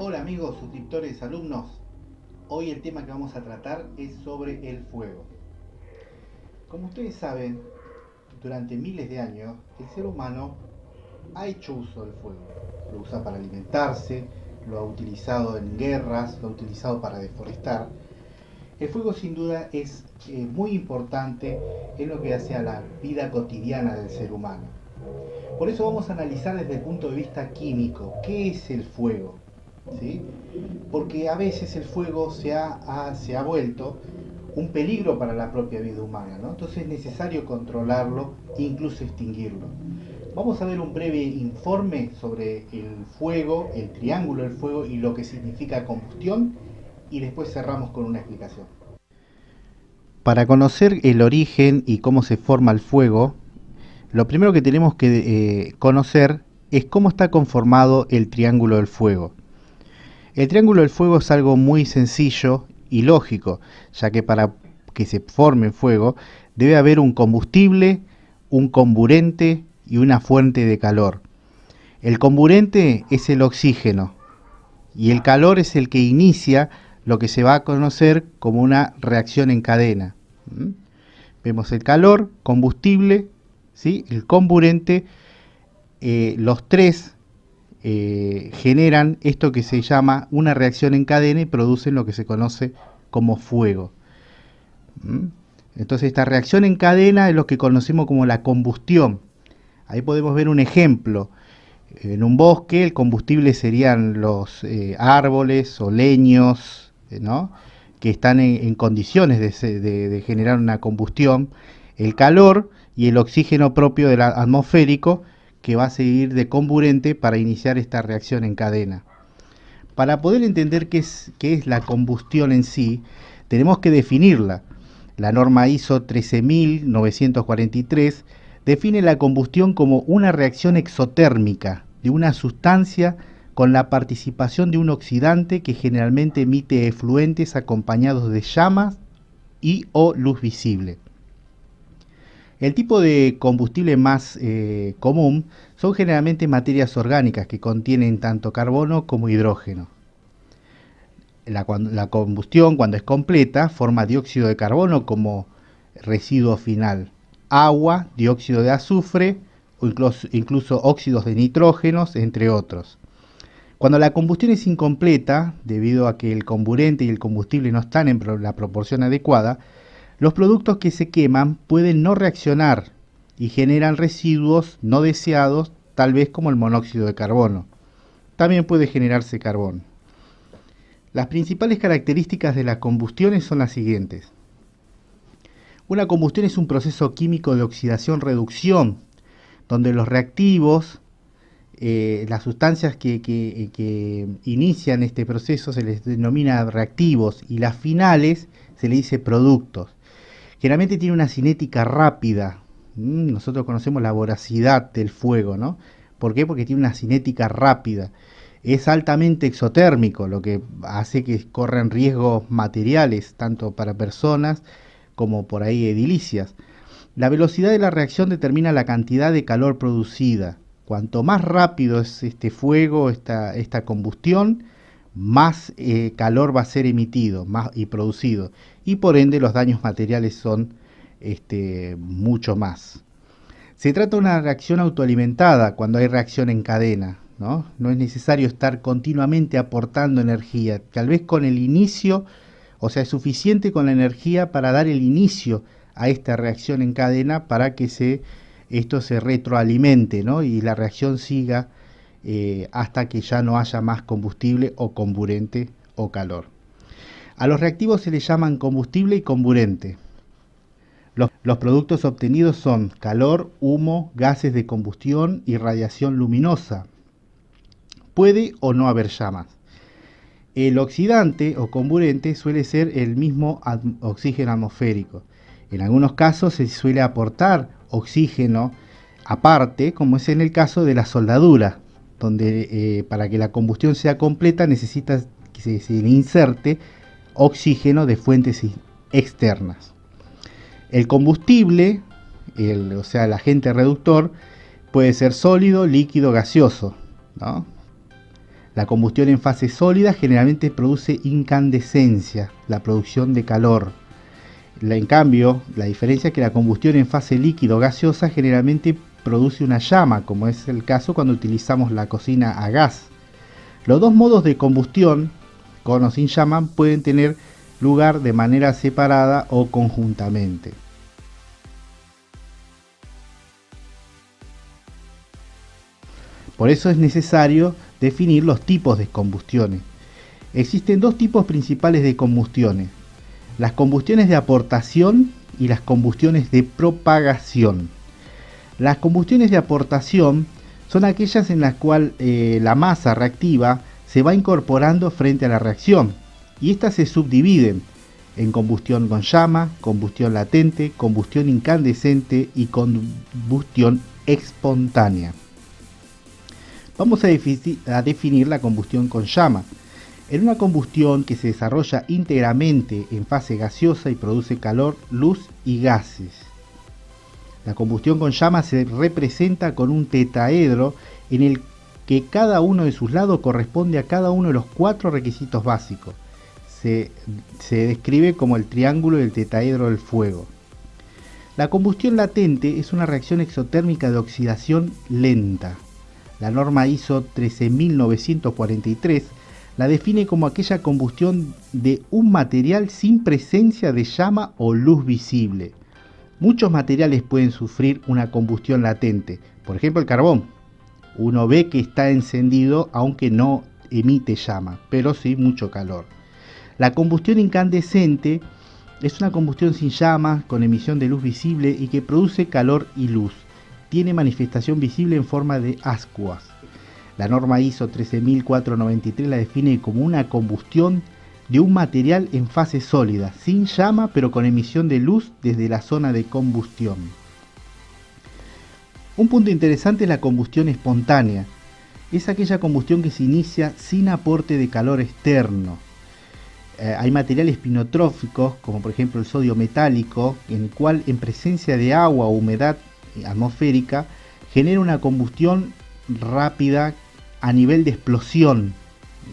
Hola amigos, suscriptores, alumnos. Hoy el tema que vamos a tratar es sobre el fuego. Como ustedes saben, durante miles de años el ser humano ha hecho uso del fuego. Lo usa para alimentarse, lo ha utilizado en guerras, lo ha utilizado para deforestar. El fuego sin duda es muy importante en lo que hace a la vida cotidiana del ser humano. Por eso vamos a analizar desde el punto de vista químico qué es el fuego. ¿Sí? Porque a veces el fuego se ha vuelto un peligro para la propia vida humana, ¿no? Entonces es necesario controlarlo e incluso extinguirlo. Vamos a ver un breve informe sobre el fuego, el triángulo del fuego y lo que significa combustión, y después cerramos con una explicación. Para conocer el origen y cómo se forma el fuego, lo primero que tenemos que conocer es cómo está conformado el triángulo del fuego. El triángulo del fuego es algo muy sencillo y lógico, ya que para que se forme fuego debe haber un combustible, un comburente y una fuente de calor. El comburente es el oxígeno y el calor es el que inicia lo que se va a conocer como una reacción en cadena. ¿Mm? Vemos el calor, combustible, ¿sí? El comburente, los tres generan esto que se llama una reacción en cadena y producen lo que se conoce como fuego. ¿Mm? Entonces esta reacción en cadena es lo que conocemos como la combustión. Ahí podemos ver un ejemplo. En un bosque el combustible serían los árboles o leños, ¿no? Que están en condiciones de generar una combustión. El calor y el oxígeno propio del atmosférico que va a seguir de comburente para iniciar esta reacción en cadena. Para poder entender qué es la combustión en sí, tenemos que definirla. La norma ISO 13943 define la combustión como una reacción exotérmica de una sustancia con la participación de un oxidante que generalmente emite efluentes acompañados de llamas y o luz visible. El tipo de combustible más común son generalmente materias orgánicas que contienen tanto carbono como hidrógeno. La combustión, cuando es completa, forma dióxido de carbono como residuo final, agua, dióxido de azufre o incluso óxidos de nitrógenos, entre otros. Cuando la combustión es incompleta, debido a que el comburente y el combustible no están en la proporción adecuada, los productos que se queman pueden no reaccionar y generan residuos no deseados, tal vez como el monóxido de carbono. También puede generarse carbón. Las principales características de las combustiones son las siguientes. Una combustión es un proceso químico de oxidación-reducción, donde los reactivos, las sustancias que inician este proceso se les denomina reactivos y las finales se le dice productos. Generalmente tiene una cinética rápida. Nosotros conocemos la voracidad del fuego, ¿no? ¿Por qué? Porque tiene una cinética rápida. Es altamente exotérmico, lo que hace que corran riesgos materiales, tanto para personas como por ahí edilicias. La velocidad de la reacción determina la cantidad de calor producida. Cuanto más rápido es este fuego, esta combustión, más calor va a ser emitido y producido. Y por ende los daños materiales son mucho más. Se trata de una reacción autoalimentada cuando hay reacción en cadena. No es necesario estar continuamente aportando energía. Tal vez con el inicio, o sea, es suficiente con la energía para dar el inicio a esta reacción en cadena para que esto se retroalimente, ¿no? Y la reacción siga hasta que ya no haya más combustible o comburente o calor. A los reactivos se les llaman combustible y comburente. Los productos obtenidos son calor, humo, gases de combustión y radiación luminosa. Puede o no haber llamas. El oxidante o comburente suele ser el mismo oxígeno atmosférico. En algunos casos se suele aportar oxígeno aparte, como es en el caso de la soldadura, donde para que la combustión sea completa necesita que se inserte oxígeno de fuentes externas. El combustible, o sea, el agente reductor, puede ser sólido, líquido, gaseoso, ¿no? La combustión en fase sólida generalmente produce incandescencia, la producción de calor. En cambio, la diferencia es que la combustión en fase líquido gaseosa generalmente produce una llama, como es el caso cuando utilizamos la cocina a gas. Los dos modos de combustión, con o sin llama, pueden tener lugar de manera separada o conjuntamente. Por eso es necesario definir los tipos de combustiones. Existen dos tipos principales de combustiones: las combustiones de aportación y las combustiones de propagación. Las combustiones de aportación son aquellas en las cuales la masa reactiva se va incorporando frente a la reacción, y estas se subdividen en combustión con llama, combustión latente, combustión incandescente y combustión espontánea. Vamos a definir la combustión con llama. En una combustión que se desarrolla íntegramente en fase gaseosa y produce calor, luz y gases. La combustión con llama se representa con un tetraedro en el que cada uno de sus lados corresponde a cada uno de los 4 requisitos básicos. Se describe como el triángulo del tetraedro del fuego. La combustión latente es una reacción exotérmica de oxidación lenta. La norma ISO 13943 la define como aquella combustión de un material sin presencia de llama o luz visible. Muchos materiales pueden sufrir una combustión latente, por ejemplo el carbón. Uno ve que está encendido aunque no emite llama, pero sí mucho calor. La combustión incandescente es una combustión sin llama, con emisión de luz visible y que produce calor y luz. Tiene manifestación visible en forma de ascuas. La norma ISO 13493 la define como una combustión de un material en fase sólida, sin llama pero con emisión de luz desde la zona de combustión. Un punto interesante es la combustión espontánea. Es aquella combustión que se inicia sin aporte de calor externo. Hay materiales pinotróficos, como por ejemplo el sodio metálico, en el cual en presencia de agua o humedad atmosférica genera una combustión rápida a nivel de explosión,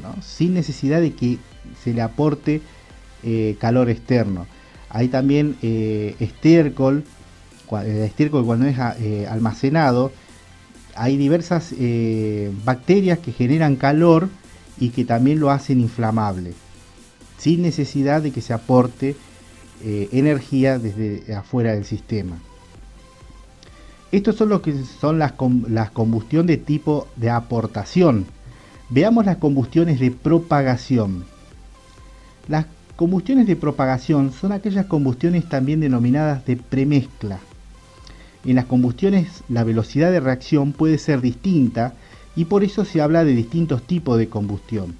¿no? Sin necesidad de que se le aporte calor externo. Hay también estiércol. El estiércol, cuando es almacenado, hay diversas bacterias que generan calor y que también lo hacen inflamable, sin necesidad de que se aporte energía desde afuera del sistema. Estos son los que son las combustión de tipo de aportación. Veamos las combustiones de propagación. Las combustiones de propagación son aquellas combustiones también denominadas de premezcla. En las combustiones la velocidad de reacción puede ser distinta y por eso se habla de distintos tipos de combustión.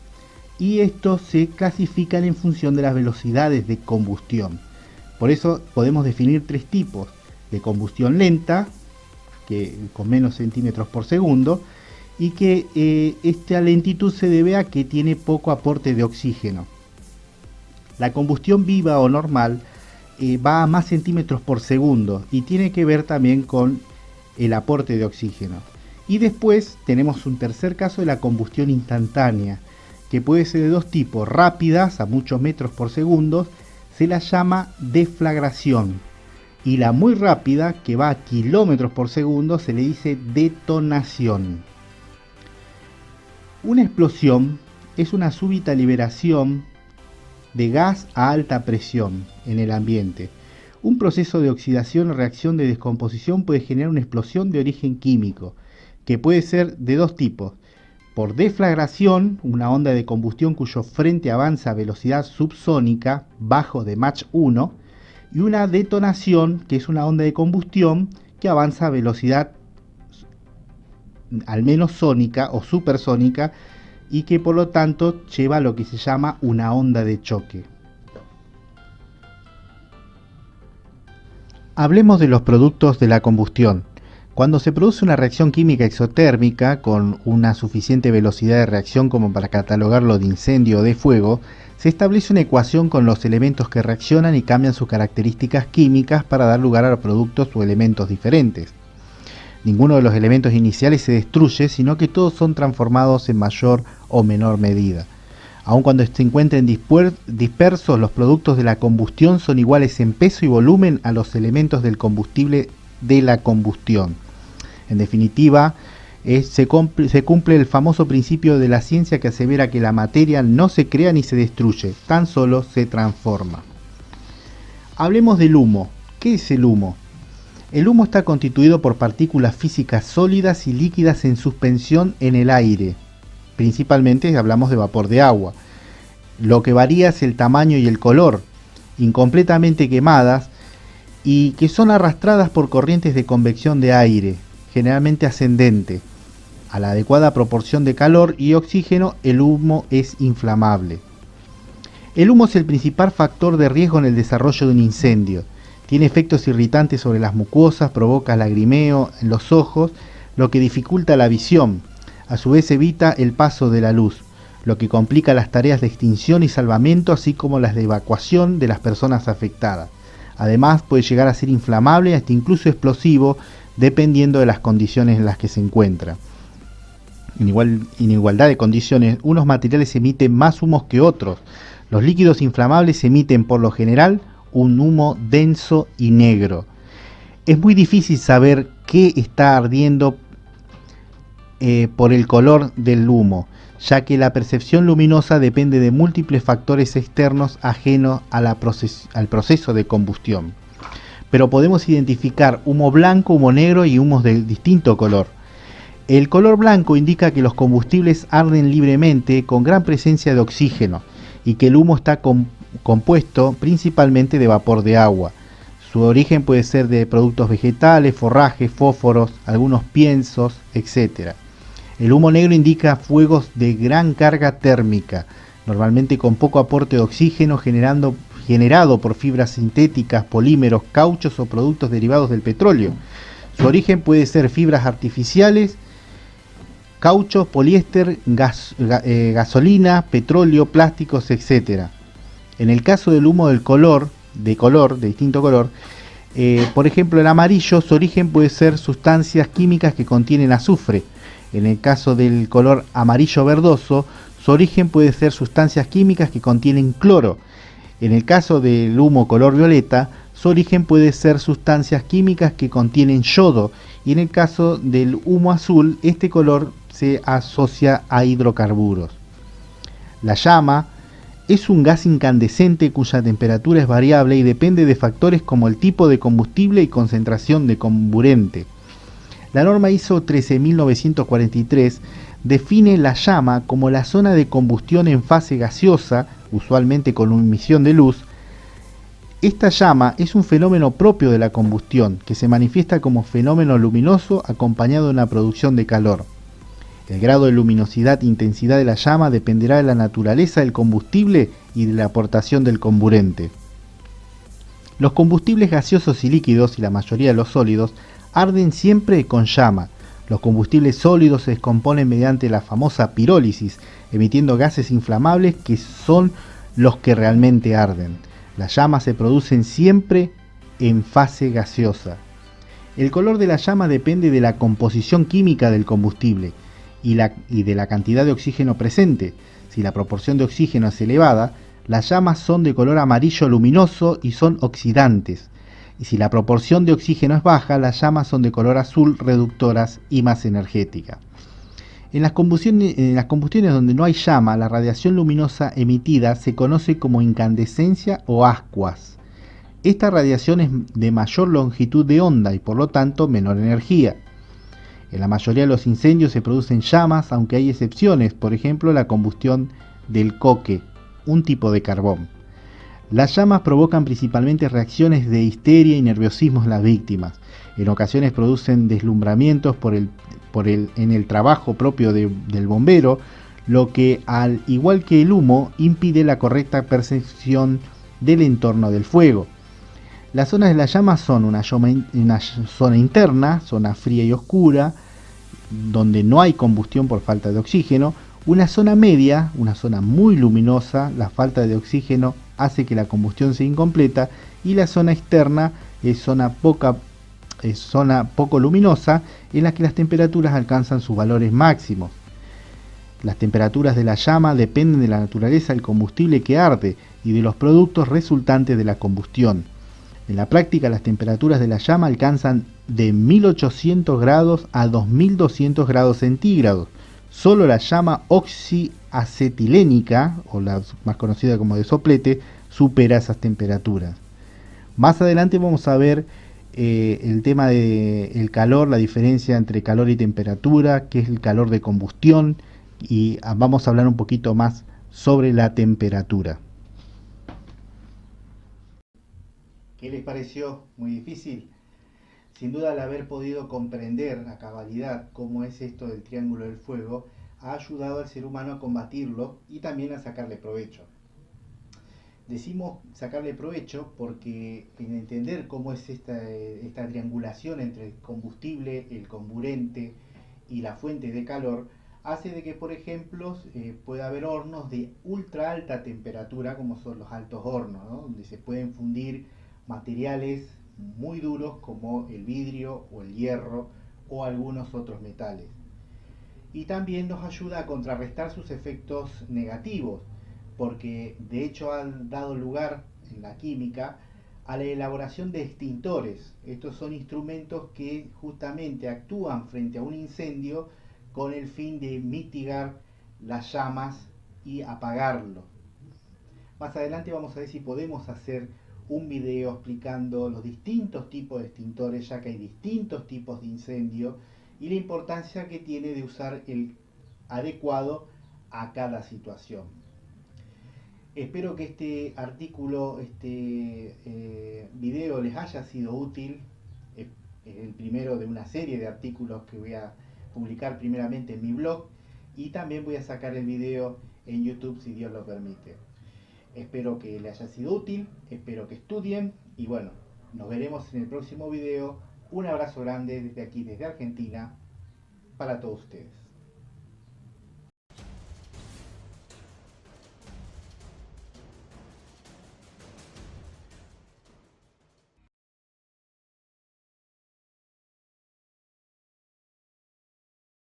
Y estos se clasifican en función de las velocidades de combustión. Por eso podemos definir 3 tipos: de combustión lenta, que con menos centímetros por segundo, y que esta lentitud se debe a que tiene poco aporte de oxígeno. La combustión viva o normal va a más centímetros por segundo y tiene que ver también con el aporte de oxígeno. Y después tenemos un tercer caso de la combustión instantánea, que puede ser de 2 tipos: rápidas a muchos metros por segundo, se la llama deflagración, y la muy rápida, que va a kilómetros por segundo, se le dice detonación. Una explosión es una súbita liberación de gas a alta presión en el ambiente. Un proceso de oxidación o reacción de descomposición puede generar una explosión de origen químico, que puede ser de 2 tipos: por deflagración, una onda de combustión cuyo frente avanza a velocidad subsónica, bajo de Mach 1, y una detonación, que es una onda de combustión que avanza a velocidad al menos sónica o supersónica, y que por lo tanto lleva a lo que se llama una onda de choque. Hablemos de los productos de la combustión. Cuando se produce una reacción química exotérmica con una suficiente velocidad de reacción como para catalogarlo de incendio o de fuego, se establece una ecuación con los elementos que reaccionan y cambian sus características químicas para dar lugar a productos o elementos diferentes. Ninguno de los elementos iniciales se destruye, sino que todos son transformados en mayor o menor medida. Aun cuando se encuentren dispersos, los productos de la combustión son iguales en peso y volumen a los elementos del combustible de la combustión. En definitiva, se cumple el famoso principio de la ciencia que asevera que la materia no se crea ni se destruye, tan solo se transforma. Hablemos del humo. ¿Qué es el humo? El humo está constituido por partículas físicas sólidas y líquidas en suspensión en el aire. Principalmente hablamos de vapor de agua. Lo que varía es el tamaño y el color, incompletamente quemadas y que son arrastradas por corrientes de convección de aire, generalmente ascendente. A la adecuada proporción de calor y oxígeno, el humo es inflamable. El humo es el principal factor de riesgo en el desarrollo de un incendio. Tiene efectos irritantes sobre las mucosas, provoca lagrimeo en los ojos, lo que dificulta la visión. A su vez evita el paso de la luz, lo que complica las tareas de extinción y salvamento, así como las de evacuación de las personas afectadas. Además, puede llegar a ser inflamable hasta incluso explosivo, dependiendo de las condiciones en las que se encuentra. En igualdad de condiciones, unos materiales emiten más humos que otros. Los líquidos inflamables emiten por lo general un humo denso y negro. Es muy difícil saber qué está ardiendo por el color del humo, ya que la percepción luminosa depende de múltiples factores externos ajenos al proceso de combustión. Pero podemos identificar humo blanco, humo negro y humos de distinto color. El color blanco indica que los combustibles arden libremente con gran presencia de oxígeno y que el humo está compuesto principalmente de vapor de agua. Su origen puede ser de productos vegetales, forrajes, fósforos, algunos piensos, etc. El humo negro indica fuegos de gran carga térmica, normalmente con poco aporte de oxígeno, generado por fibras sintéticas, polímeros, cauchos o productos derivados del petróleo. Su origen puede ser fibras artificiales, cauchos, poliéster, gasolina, petróleo, plásticos, etc. En el caso del humo de distinto color, por ejemplo el amarillo, su origen puede ser sustancias químicas que contienen azufre. En el caso del color amarillo verdoso, su origen puede ser sustancias químicas que contienen cloro. En el caso del humo color violeta, su origen puede ser sustancias químicas que contienen yodo. Y en el caso del humo azul, este color se asocia a hidrocarburos. La llama es un gas incandescente cuya temperatura es variable y depende de factores como el tipo de combustible y concentración de comburente. La norma ISO 13943 define la llama como la zona de combustión en fase gaseosa, usualmente con emisión de luz. Esta llama es un fenómeno propio de la combustión, que se manifiesta como fenómeno luminoso acompañado de una producción de calor. El grado de luminosidad e intensidad de la llama dependerá de la naturaleza del combustible y de la aportación del comburente. Los combustibles gaseosos y líquidos, y la mayoría de los sólidos, arden siempre con llama. Los combustibles sólidos se descomponen mediante la famosa pirólisis, emitiendo gases inflamables que son los que realmente arden. Las llamas se producen siempre en fase gaseosa. El color de la llama depende de la composición química del combustible y de la cantidad de oxígeno presente. Si la proporción de oxígeno es elevada, las llamas son de color amarillo luminoso y son oxidantes. Y si la proporción de oxígeno es baja, las llamas son de color azul, reductoras y más energéticas. En las combustiones donde no hay llama, la radiación luminosa emitida se conoce como incandescencia o ascuas. Esta radiación es de mayor longitud de onda y por lo tanto menor energía. En la mayoría de los incendios se producen llamas, aunque hay excepciones, por ejemplo la combustión del coque, un tipo de carbón. Las llamas provocan principalmente reacciones de histeria y nerviosismo en las víctimas. En ocasiones producen deslumbramientos en el trabajo propio del bombero, lo que, al igual que el humo, impide la correcta percepción del entorno del fuego. Las zonas de las llamas son una zona interna, zona fría y oscura, donde no hay combustión por falta de oxígeno, una zona media, una zona muy luminosa, la falta de oxígeno hace que la combustión sea incompleta, y la zona externa es zona poco luminosa, en la que las temperaturas alcanzan sus valores máximos. Las temperaturas de la llama dependen de la naturaleza del combustible que arde y de los productos resultantes de la combustión. En la práctica, las temperaturas de la llama alcanzan de 1800 grados a 2200 grados centígrados. Solo la llama oxiacetilénica, o la más conocida como de soplete, supera esas temperaturas. Más adelante vamos a ver el tema del calor, la diferencia entre calor y temperatura, qué es el calor de combustión, y vamos a hablar un poquito más sobre la temperatura. ¿Qué les pareció? ¿Muy difícil? Sin duda, al haber podido comprender a cabalidad cómo es esto del triángulo del fuego, ha ayudado al ser humano a combatirlo y también a sacarle provecho. Decimos sacarle provecho porque en entender cómo es esta triangulación entre el combustible, el comburente y la fuente de calor, hace de que, por ejemplo, pueda haber hornos de ultra alta temperatura, como son los altos hornos, ¿no? Donde se pueden fundir materiales muy duros como el vidrio o el hierro o algunos otros metales. Y también nos ayuda a contrarrestar sus efectos negativos, porque de hecho han dado lugar en la química a la elaboración de extintores. Estos son instrumentos que justamente actúan frente a un incendio con el fin de mitigar las llamas y apagarlo. Más adelante vamos a ver si podemos hacer un video explicando los distintos tipos de extintores, ya que hay distintos tipos de incendio y la importancia que tiene de usar el adecuado a cada situación. Espero que este artículo, video les haya sido útil. Es el primero de una serie de artículos que voy a publicar primeramente en mi blog y también voy a sacar el video en YouTube si Dios lo permite. Espero que les haya sido útil, espero que estudien y bueno, nos veremos en el próximo video. Un abrazo grande desde aquí, desde Argentina, para todos ustedes.